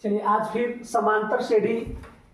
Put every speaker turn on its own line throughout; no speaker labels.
चलिए आज फिर समांतर श्रेणी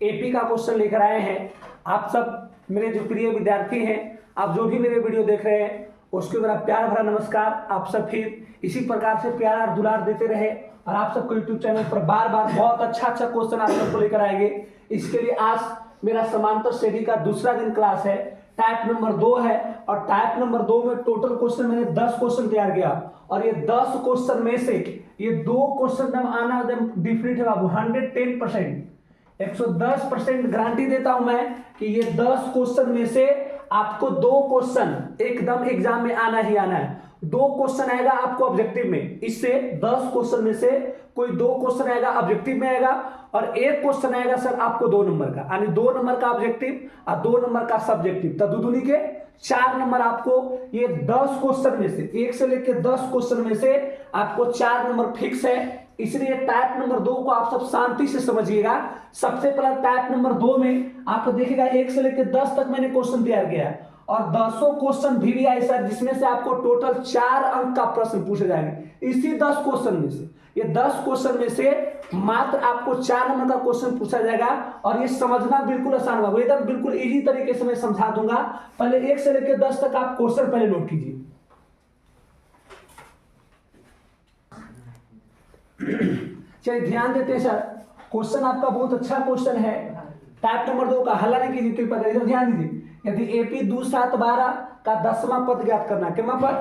एपी का क्वेश्चन लेकर आए हैं। आप सब मेरे जो प्रिय विद्यार्थी हैं, आप जो भी मेरे वीडियो देख रहे हैं उसके मेरा प्यार भरा नमस्कार। आप सब फिर इसी प्रकार से प्यार और दुलार देते रहे और आप सबको यूट्यूब चैनल पर बार बार बहुत अच्छा क्वेश्चन आप सबको लेकर आएंगे। इसके लिए आज मेरा समांतर श्रेणी का दूसरा दिन क्लास है, टाइप नंबर 2 है और टाइप नंबर 2 में टोटल क्वेश्चन मैंने 10 क्वेश्चन तैयार किया और ये 10 क्वेश्चन में से ये 2 क्वेश्चन आना डिफरेंट है बाबू। 110% 110% गारंटी देता हूं मैं कि ये 10 क्वेश्चन में से आपको 2 क्वेश्चन एकदम एग्जाम में आना ही आना है। 2 क्वेश्चन आएगा आपको ऑब्जेक्टिव में, इससे 10 क्वेश्चन में से कोई 2 क्वेश्चन आएगा ऑब्जेक्टिव में आएगा और 1 क्वेश्चन आएगा सर आपको 2 नंबर का, यानी 2 नंबर का ऑब्जेक्टिव और 2 नंबर का सब्जेक्टिव, तो दुदुनी के 4 नंबर आपको ये 10 क्वेश्चन में से 1 से लेकर 10 क्वेश्चन में से आपको 4 नंबर फिक्स है। इसलिए टाइप नंबर 2 को आप सब शांति से समझिएगा। सबसे पहला टाइप नंबर 2 में आपको देखिएगा 1 से लेकर 10 तक मैंने क्वेश्चन तैयार किया है और 10 क्वेश्चन भी आए सर, जिसमें से आपको टोटल 4 अंक का प्रश्न पूछे जाएंगे इसी 10 क्वेश्चन में से। ये 10 क्वेश्चन में से मात्र आपको 4 नंबर का क्वेश्चन पूछा जाएगा और ये समझना बिल्कुल आसान होगा, एकदम बिल्कुल इजी तरीके से मैं समझा दूंगा। पहले 1 से लेकर 10 तक आप क्वेश्चन पहले नोट कीजिए। चलिए ध्यान देते हैं सर, क्वेश्चन आपका बहुत अच्छा क्वेश्चन है। टाइप नंबर 2 का हल नहीं कीजिए, कृपया करिए, ध्यान दीजिए। यदि एपी 2 7 12 का 10वां पद ज्ञात करना है, कितना पद?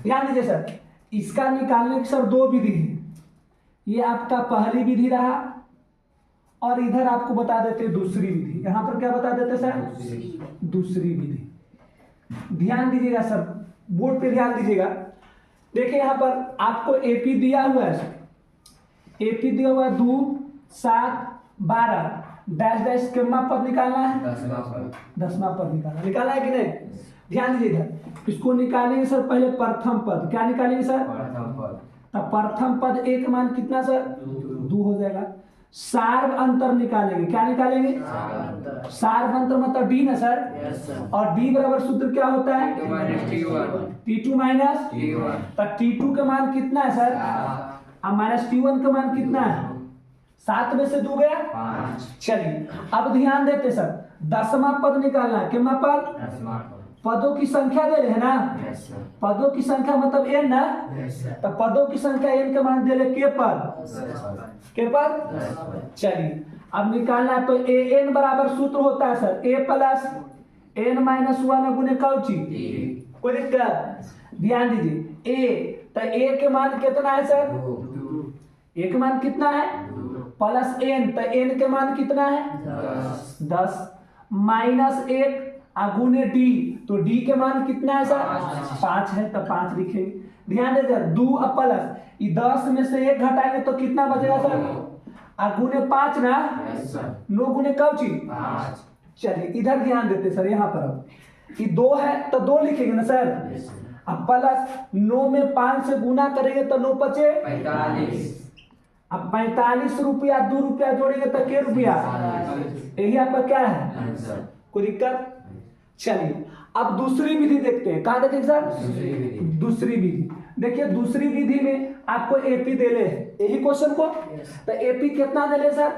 ध्यान दीजिए सर, इसका निकालने की सर 2 विधि है। ये आपका पहली विधि रहा और इधर आपको बता देते दूसरी विधि। यहां पर क्या बता देते सर? दूसरी विधि। ध्यान दीजिएगा सर, बोर्ड पे ध्यान दीजिएगा। देखिए यहां पर आपको एपी दिया हुआ है, एपी दिया हुआ 2 7 12 डैश डैश कितना पद निकालना है? 10वां पद निकालना है कि नहीं? ध्यान दीजिए इधर, इसको निकालेंगे सर पहले प्रथम पद। क्या निकालेंगे सर? प्रथम पद। तब प्रथम पद ए का मान कितना सर? 2 हो जाएगा। सार्व अंतर निकालेंगे, क्या निकालेंगे? सार्व अंतर मतलब डी ना सर, और डी बराबर सूत्र क्या होता है? T2 माइनस तब T2 का मान कितना है सर? अब माइनस T1 का मान कितना है? 7 में से 2 गया 5। चलिए अब ध्यान देते सर, 10वां पद निकालना है। कितना पद? पदों की संख्या दे रहे हैं ना, पदों की संख्या मतलब n ना, तो पदों की संख्या n का मान दे रहे के पद। चलिए अब निकालना है तो an बराबर सूत्र होता है sir a plus n minus 1 गुने कौची, कोई दिक्कत? ध्यान दीजिए a, तो a के मान कितना है सर? a के मान कितना है? प्लस n, तो n के मान कितना है? 10 माइनस 1 गुने डी, तो डी के मान कितना है सर? 5 है, तो 5 लिखेंगे। ध्यान देते 2 प्लस 10 में से 1 घटाएंगे तो कितना बचेगा सर? गुने 5 ना, 9 गुने कौची 5। चलिए इधर ध्यान देते सर, यहाँ पर अब ये 2 है तो 2 लिखेंगे ना सर। अब प्लस 9 में 5 से गुना करेंगे तो 9 बचे 45। अब 45 रुपया 2 रुपया जोड़ेंगे तो क्या रुपया? यही आपका क्या है? कोई दिक्कत? चलिए अब दूसरी विधि देखते हैं। कहां देखें सर? दूसरी विधि। देखिए दूसरी विधि में आपको एपी दे ले यही क्वेश्चन को, तो एपी कितना दे ले सर?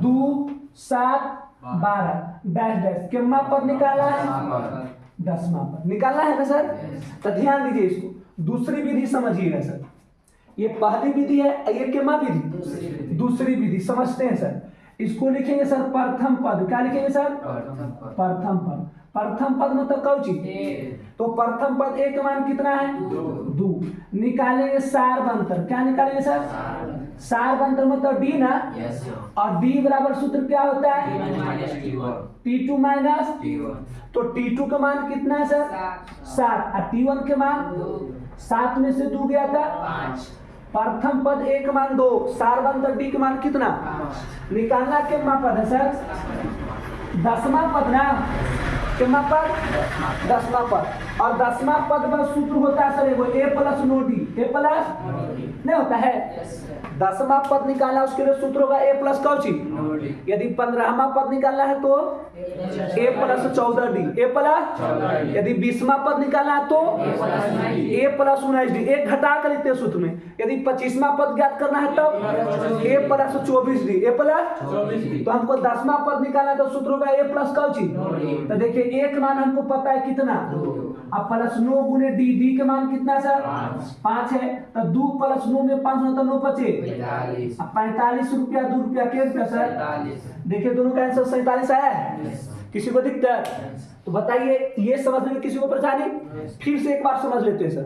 2 7 12 डैश डैश कितना पद निकालना है? 10वां पद निकालना है ना सर। तो ध्यान दीजिए, इसको दूसरी विधि समझिएगा सर। ये पहली विधि है, ये कितना विधि? दूसरी विधि। समझते हैं सर, इसको लिखेंगे सर प्रथम पद। क्या लिखेंगे सर? प्रथम पद। प्रथम पद मतलब कौची, तो प्रथम पद ए का मान कितना है? 2। निकालेंगे सार्व अंतर। क्या निकालेंगे सर? सार्व अंतर मतलब डी ना, और डी बराबर सूत्र क्या होता है? T2 माइनस, तो T2 का मान कितना है सर? 7 और T1 के मान 7 में से 2 गया था 5। प्रथम पद ए का मान 2, सार्व अंतर डी का मान कितना? निकालना कितना पद है सर? 10वां पद ना, कितना पद? 10वां पद। और 10वां पद में सूत्र होता है सर ए प्लस नो डी, ए प्लस नहीं होता है। 10वां पद निकालना है उसके लिए सूत्र होगा ए प्लस कौची। यदि 15वां पद निकालना है तो ए प्लस 14d, ए प्लस। यदि 20वां पद निकालना है तो ए प्लस 19d, एक घटा कर लिखते हैं सूत्र में। यदि 25वां पद ज्ञात करना है तब ए प्लस 24d, ए प्लस। तो हमको 10वां पद निकालना है तो सूत्र होगा ए प्लस कौची। तो देखिए एक मान हमको पता है कितना, अब प्लस 9 गुने डी, डी के मान कितना सर 5 है, तो 2 प्लस 9 में 5 होता 9 पचे 45 रुपया, 2 रुपया के रुपया सर। देखिए दोनों का आंसर 47 आया है। किसी को दिक्कत तो बताइए, ये समझने में किसी को परेशानी? फिर से एक बार समझ लेते हैं सर।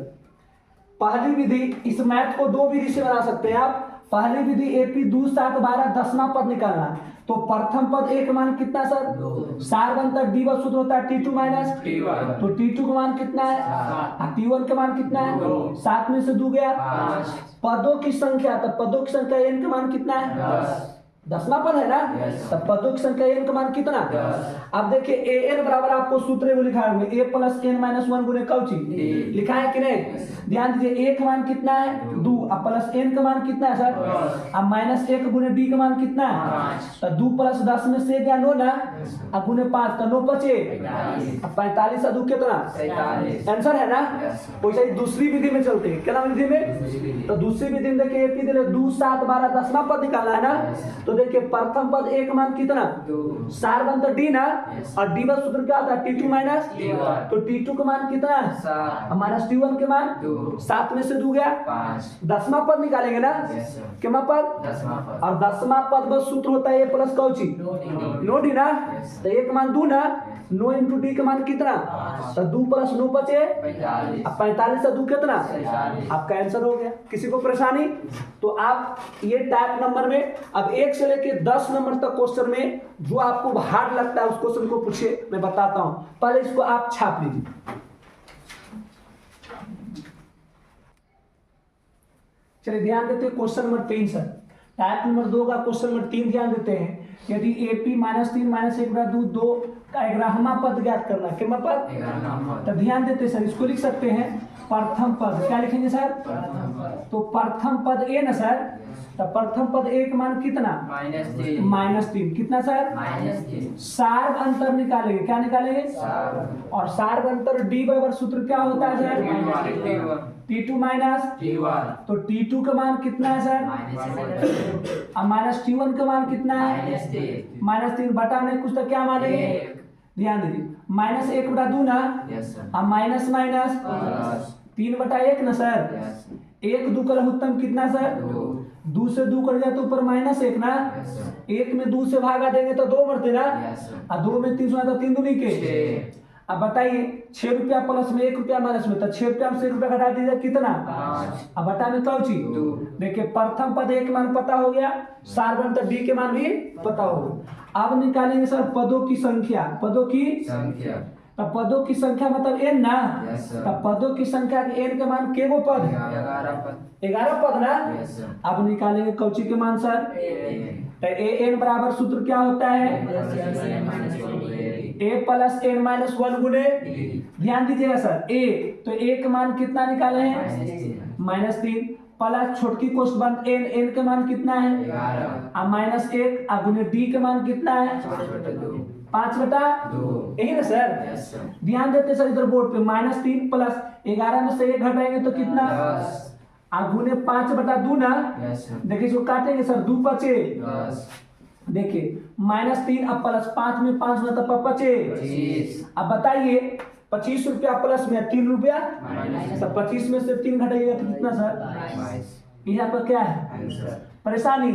पहली विधि, इस मैथ को दो विधि से बना सकते हैं आप। पहली विधि एपी 2 7 12 10वां पद निकालना, तो प्रथम पद एक मान कितना सर 4 बनता डी व सूत्र होता है T2 माइनस T1, तो T2 का मान कितना है, T1 का मान कितना है 7 में से 2 गया 5। पदों की संख्या, तो पदों की संख्या n का मान कितना है 10वां पद है ना, तब पदों की संख्या n का मान कितना। अब देखिए an बराबर आपको सूत्र में लिखा है a प्लस n माइनस 1 गुने कौची लिखा है कि नहीं। ध्यान दीजिए a का मान कितना है 2, अब प्लस n का मान कितना है सर, अब माइनस 1 गुने d का मान कितना है, तो 2 प्लस 10 में से गया 9 ना, अब गुने 5 तो 9 बचे, अब 45 और 2 कितना आंसर है ना। वैसे ही दूसरी विधि में चलते हैं, क्या विधि में, तो दूसरी विधि में देखिए एपी दिले 2 7 12 10वां पद निकालना है ना, तो देखिए प्रथम पद एक मान कितना 4 बनता डी ना, और डी बस सूत्र क्या था T2 माइनस, तो T2 का मान कितना है माइनस T1 के मान 7 में से 2 गया 5। 10वां पद निकालेंगे ना, कितना पद, और 10वां पद बस सूत्र होता है a प्लस कौची नो डी ना, तो एक मान 2 ना, 9 इंटू डी का मान कितना, तो 2 प्लस 9 बचे 45 से 2 कितना, आपका आंसर हो गया। किसी को परेशानी? तो आप ये टाइप नंबर में अब 1 से लेके 10 नंबर तक क्वेश्चन में जो आपको हार्ड लगता है उस क्वेश्चन को पूछिए, मैं बताता हूं। पहले इसको आप छाप लीजिए। चलिए ध्यान देते हैं question number 3 sir, type number 2 का क्वेश्चन नंबर 3 ध्यान देते हैं। यदि AP माइनस 3 माइनस 1 बटा 2 का 11वां पद ज्ञात करना, कितना पद, तो ध्यान देते हैं सर, इसको लिख सकते हैं प्रथम पद। क्या लिखेंगे सर, तो प्रथम पद ए ना सर, तो प्रथम पद एक मान कितना -3 कितना सर, सार अंतर निकालेंगे, क्या निकालेंगे, और सार अंतर डी बराबर सूत्र क्या होता है सर T2 माइनस T1, तो T2 का मान कितना है सर, और माइनस T1 का मान कितना है -3 बटा में कुछ तो क्या मानेंगे, ध्यान दीजिए माइनस 1 बटा 2 ना, और माइनस माइनस 3 बटा 1 ना सर, 1 2 का उत्तम कितना सर 2 से 2 कट जाए तो ऊपर -1 ना, 1 में 2 से भागा देंगे तो 2 बढ़ते ना, और 2 में 3 तो 3 दूनी के। अब बताइए 6 रुपया प्लस में 1 रुपया माइनस में, तो 6 रुपया में से 1 रुपया घटा दीजिए कितना, अब बटा में कौची, देखिए प्रथम पद एक मान पता हो गया, सार तो डी के मान भी पता हो गया। अब निकालेंगे सर पदों की संख्या, पदों की संख्या, तो पदों की संख्या मतलब n ना, तो पदों की संख्या के n के मान के गो पद 11 पद ना। अब निकालेंगे कौची के मान सर, तो an बराबर सूत्र क्या होता है a प्लस n माइनस 1 गुने, ध्यान दीजिएगा सर a, तो a का मान कितना निकाले हैं -3 प्लस छोटकी कोष्ठ बंद n का मान कितना है -1, और गुने d का मान कितना है 5 बटा 2, यही ना सर। ध्यान देते सर इधर बोर्ड पे -3 प्लस 11 में से 1 घटाएंगे तो कितना, गुने 5 बटा 2 ना, देखिए जो काटेंगे सर 2 बचे, देखिए -3 अब प्लस 5 में 5 में तो बचे 25। अब बताइए 25 रुपया प्लस में 3 रुपया, तो 25 में से 3 घटाइएगा तो कितना सर, यहाँ पर क्या है परेशानी।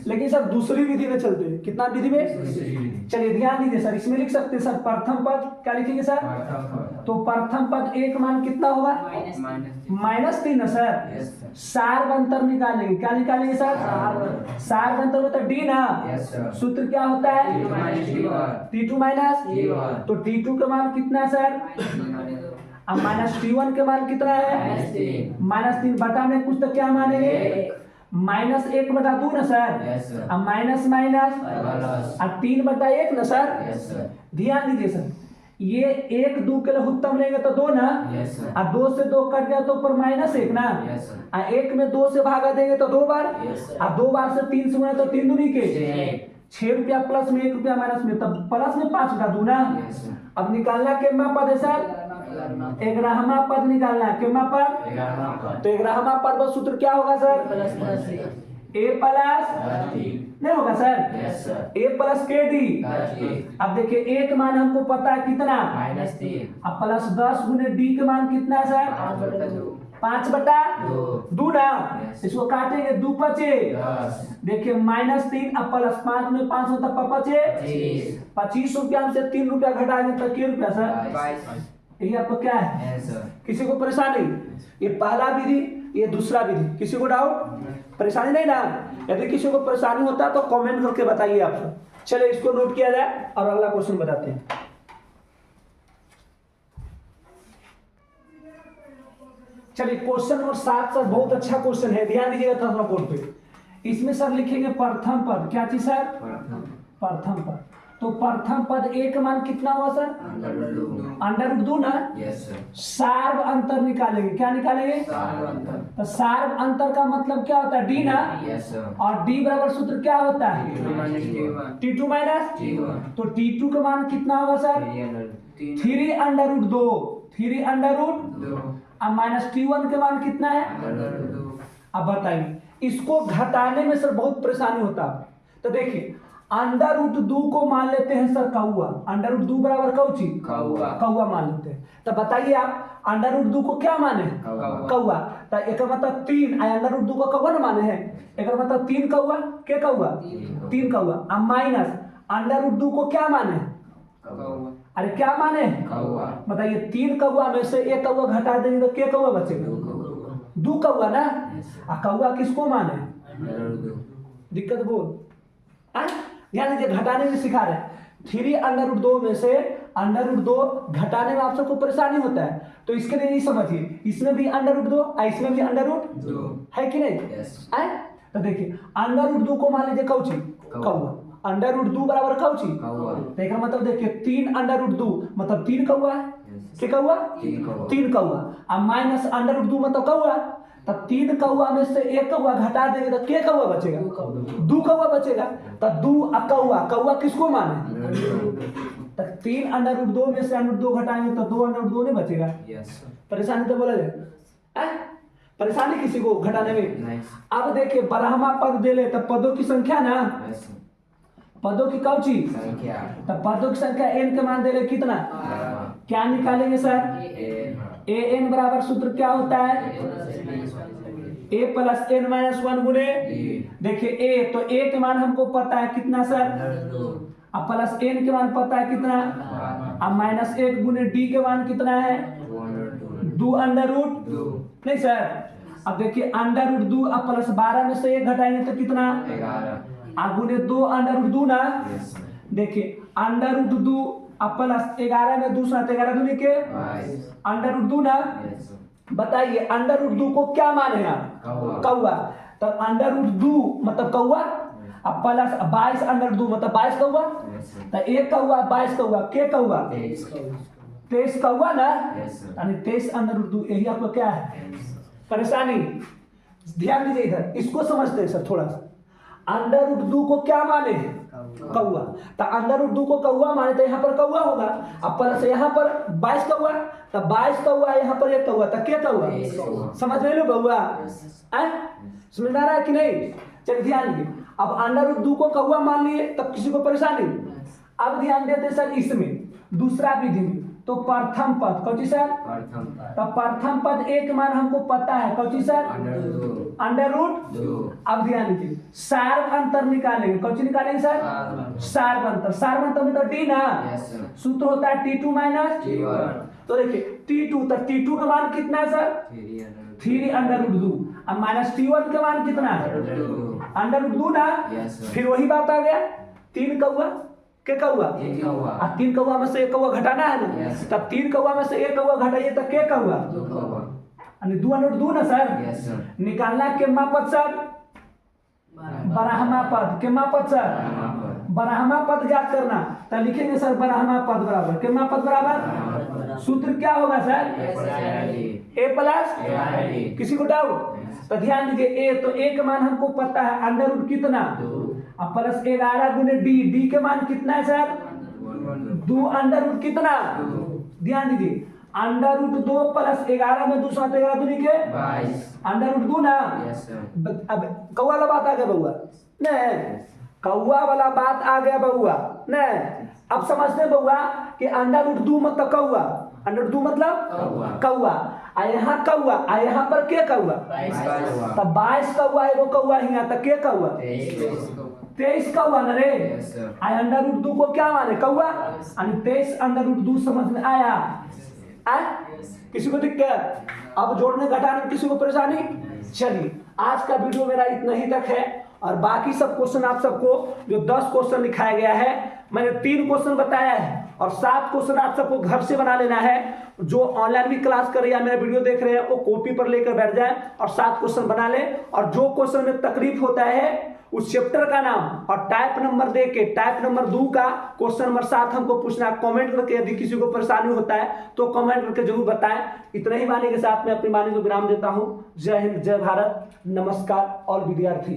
लेकिन सर दूसरी विधि में चलते हैं, कितना विधि में, चलिए ध्यान दीजिए सर, इसमें लिख सकते हैं सर प्रथम पद, क्या लिखेंगे सर, तो प्रथम पद एक मान कितना होगा -3 ना सर, सार अंतर निकालेंगे, क्या निकालेंगे सर, सार अंतर होता है डी ना, सूत्र क्या होता है T2 माइनस, तो T2 का मान कितना सर, अब -T1 के मान कितना है -3 बटा में कुछ तो क्या मानेंगे -1 बटा 2 ना सर, अब माइनस माइनस और 3 बटा 1 ना सर। ध्यान दीजिए सर, ये 1 2 के लिए उत्तम लेंगे तो 2 ना।
Yes sir.
और 2 से 2 कट गया तो ऊपर -1 ना।
Yes sir.
और 1 में 2 से भागा देंगे तो 2 बार।
Yes sir.
और 2 बार से 3 से गुना तो 3 दूनी के 6 रुपया प्लस में 1 रुपया माइनस में, तब प्लस में 5 का दूना।
Yes sir.
अब निकालना कितना पद है सर? 11वां पद निकालना है। कितना पद?
11वां पद।
तो 11वां पद का सूत्र क्या होगा सर? a प्लस नहीं होगा sir?
Yes sir.
a plus के डी। अब देखिए a का मान हमको पता है कितना,
-3।
अब प्लस 10 गुने d का मान कितना है सर? 5/2 ना।
Yes.
इसको काटेंगे 2 बचे।
10।
देखिए -3 अब प्लस 5 में 5 होता है बचे 25 रुपया से 3 रुपया घटाएंगे तो क्या रुपया सर?
22।
यही आपको क्या है?
Yes sir.
किसी को परेशानी? ये पहला विधि, ये दूसरा विधि, किसी को डाउट परेशानी नहीं ना? यदि किसी को परेशानी होता है तो कमेंट करके बताइए आप। चलिए इसको नोट किया जाए और अगला क्वेश्चन बताते हैं। चलिए क्वेश्चन नंबर 7 सर बहुत अच्छा क्वेश्चन है, ध्यान दीजिएगा थोड़ा बोर्ड पे। इसमें सर लिखेंगे प्रथम पद। क्या चीज सर? प्रथम पद। तो प्रथम पद a का मान कितना हुआ सर? √2 ना।
Yes sir.
सार्व अंतर निकालेंगे। क्या निकालेंगे? तो सार्व अंतर का मतलब क्या होता है? d ना।
Yes sir.
और d बराबर सूत्र क्या होता है? t2 minus. तो t2 का मान कितना होगा सर? 3 √2 अब माइनस t1 का मान कितना है? अब बताइए, इसको घटाने में सर बहुत परेशानी होता है। तो देखिए √2 को मान लेते हैं सर कौआ। √2 बराबर कौची? कौआ मान लेते हैं। तो बताइए आप √2 को क्या माने? कौआ। तो एक मतलब 3 √2 को कौआ ना माने हैं, एक मतलब 3 कौआ के कौआ 3 कौआ। अब माइनस √2 को क्या माने? अरे क्या माने? बताइए 3 कौआ में से 1 कौआ घटा देंगे तो क्या कौआ बचेगा? 2 कौआ ना। कौआ किसको माने? दिक्कत बोल ध्यान दीजिए, घटाने में सिखा रहे हैं। 3 √2 में से √2 घटाने में आप सबको परेशानी होता है, तो इसके लिए नहीं समझिए, इसमें भी √2 इसमें भी √2 है कि नहीं? तो देखिए √2 को मान लीजिए कौची? कौआ। √2 बराबर कौची? तो इसका मतलब देखिए 3 √2 मतलब 3 कौआ है। क्या कौआ? 3 कौआ। अब माइनस √2 मतलब कौआ, तब 3 कौआ में से 1 कौआ घटा देंगे तो क्या कौआ बचेगा? 2 कौआ बचेगा। तो 2 कौआ किसको माने? तो 3 √2 में से √2 घटाएंगे तो 2 √2 नहीं बचेगा। परेशानी तो बोला जाए, परेशानी किसी को घटाने में। अब देखिए 12वां पद दे ले तो पदों की संख्या ना, पदों की कौची? तो पदों की संख्या n के मान दे ले कितना? क्या निकालेंगे सर? an बराबर सूत्र क्या होता है? a प्लस n माइनस 1 गुने। देखिए a, तो a के मान हमको पता है कितना सर? अब प्लस n के मान पता है कितना? अब -1 गुने d के मान कितना है? 2 √2 नहीं सर। अब देखिए √2 अब प्लस 12 में से 1 घटाएंगे तो कितना? 11 गुने 2 √2 ना। देखिए √2 अब प्लस 11 में दूसरा 11 दूनी के √2 ना। बताइए √2 को क्या माने आप? कौआ। तो √2 मतलब कौआ, अब प्लस 22 √2 मतलब 22 कौआ। तो 1 कौआ 22 कौआ के कौआ 23 कौआ ना। यानी 23 √2। यही आपको क्या है परेशानी? ध्यान दीजिए इधर, इसको समझते हैं सर थोड़ा सा। √2 को क्या माने? कौआ। तो √2 को कौआ माने तो यहाँ पर कौआ होगा। अब प्लस यहाँ पर 22 कौआ, तो 22 कौआ यहाँ पर 1 कौआ, तो क्या कौआ? समझ रहे लो बउआ? समझ आ रहा है कि नहीं? चलिए ध्यान दीजिए, अब √2 को कौआ मान लिए तब किसी को परेशानी। अब ध्यान देते सर इसमें दूसरा विधि में, तो प्रथम पद कौची सर? तो प्रथम पद एक मान हमको पता है कौची सर? √2। अब ध्यान दीजिए सार्व अंतर निकालेंगे। कौची निकालेंगे सर? सार्व अंतर। सार्व अंतर में तो डी ना, सूत्र होता है T2 माइनस। तो देखिए T2, तो T2 का मान कितना है सर? 3 √2। अब माइनस T1 का मान कितना है? √2 ना। फिर वही बात आ गया 3 कौआ के कौआ, 3 कौआ में से 1 कौआ घटाना है ना। तब 3 कौआ में से 1 कौआ घटाइए तो के कौआ? 2 √2 ना सर। निकालना के पद सर? 12वां पद के पद सर? ब्राह्मा पद ज्ञात करना, तो लिखेंगे सर ब्राह्मा पद बराबर कितना पद बराबर, सूत्र क्या होगा सर, ए प्लस, किसी को डाउट, तो ध्यान दीजिए ए, तो ए का मान हमको पता है अंडर रूट कितना, अब प्लस 11 गुने डी, डी के मान कितना है सर, 2 अंडर रूट कितना, ध्यान दीजिए अंडर रूट 2 प्लस 11 में 2 7 11 दूनी के 22, अंडर रूट 2 ना। अब कौआ वाला बात आ गया बउआ, नहीं कौआ वाला बात आ गया बउआ, नहीं अब समझते हैं बउआ कि अंडर रूट 2 मतलब कौआ, अंडर रूट 2 मतलब कौआ, आ यहाँ कौआ, आ यहाँ पर के कौआ, तब 22 कौआ एगो कौआ हिया, तब के कौआ 23 कौआ ना रे, आ अंडर रूट 2 को क्या माने कौआ, 23 अंडर रूट 2 समझ में आया, किसी को दिक्कत, अब जोड़ने घटाने में किसी को परेशानी। चलिए आज का वीडियो मेरा इतना ही तक है, और बाकी सब क्वेश्चन आप सबको जो 10 क्वेश्चन लिखाया गया है, मैंने 3 क्वेश्चन बताया है और 7 क्वेश्चन आप सबको घर से बना लेना है। जो ऑनलाइन भी क्लास कर रहे हैं, मेरा वीडियो देख रहे हैं, वो कॉपी पर लेकर बैठ जाए और 7 क्वेश्चन बना ले, और जो क्वेश्चन में तकलीफ होता है उस चैप्टर का नाम और टाइप नंबर दे के टाइप नंबर 2 का क्वेश्चन नंबर 7 हमको पूछना, कमेंट करके यदि किसी को परेशानी होता है तो कमेंट करके जरूर बताएं। इतना ही वाणी के साथ मैं अपनी वाणी को विराम देता हूं। जय हिंद, जय भारत, नमस्कार ऑल विद्यार्थी।